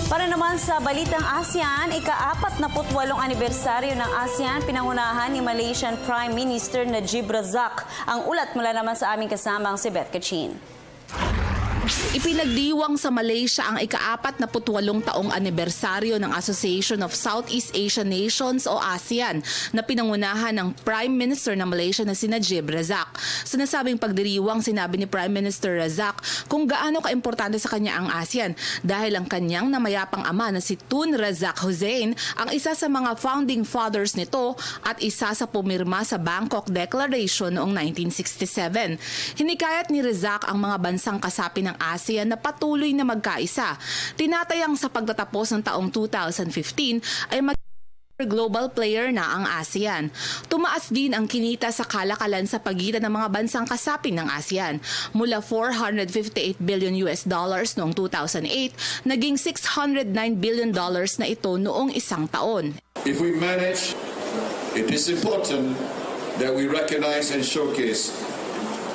Para naman sa balitang ASEAN, ika-48 anibersaryo ng ASEAN, pinangunahan ni Malaysian Prime Minister Najib Razak. Ang ulat mula naman sa aming kasamang si Beth Kachin. Ipinagdiwang sa Malaysia ang ika-48 taong anibersaryo ng Association of Southeast Asian Nations o ASEAN na pinangunahan ng Prime Minister ng Malaysia na si Najib Razak. Sa nasabing pagdiriwang, sinabi ni Prime Minister Razak kung gaano kaimportante sa kanya ang ASEAN dahil ang kanyang namayapang ama na si Tun Razak Hussein ang isa sa mga founding fathers nito at isa sa pumirma sa Bangkok Declaration noong 1967. Hinikayat ni Razak ang mga bansang kasapi ng ASEAN na patuloy na magkaisa. Tinatayang sa pagtatapos ng taong 2015 ay global player na ang ASEAN. Tumaas din ang kinita sa kalakalan sa pagitan ng mga bansang kasapi ng ASEAN. Mula $458 billion noong 2008, naging $609 billion na ito noong isang taon. If we manage, it is important that we recognize and showcase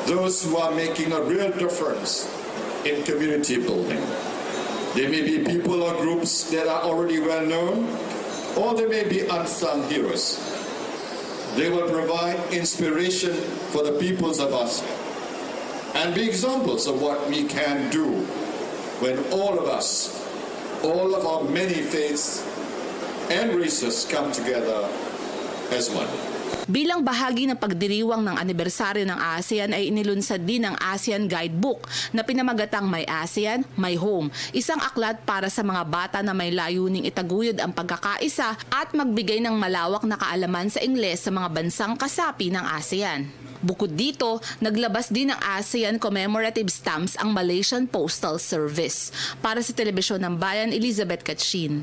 those who are making a real difference in community building. There may be people or groups that are already well known, or there may be unsung heroes. They will provide inspiration for the peoples of us and be examples of what we can do when all of us, all of our many faiths and races come together as one. Bilang bahagi ng pagdiriwang ng anibersaryo ng ASEAN ay inilunsad din ang ASEAN Guidebook na pinamagatang My ASEAN, My Home, isang aklat para sa mga bata na may layuning itaguyod ang pagkakaisa at magbigay ng malawak na kaalaman sa Ingles sa mga bansang kasapi ng ASEAN. Bukod dito, naglabas din ng ASEAN commemorative stamps ang Malaysian Postal Service. Para sa Telebisyon ng Bayan, Elizabeth Kachin.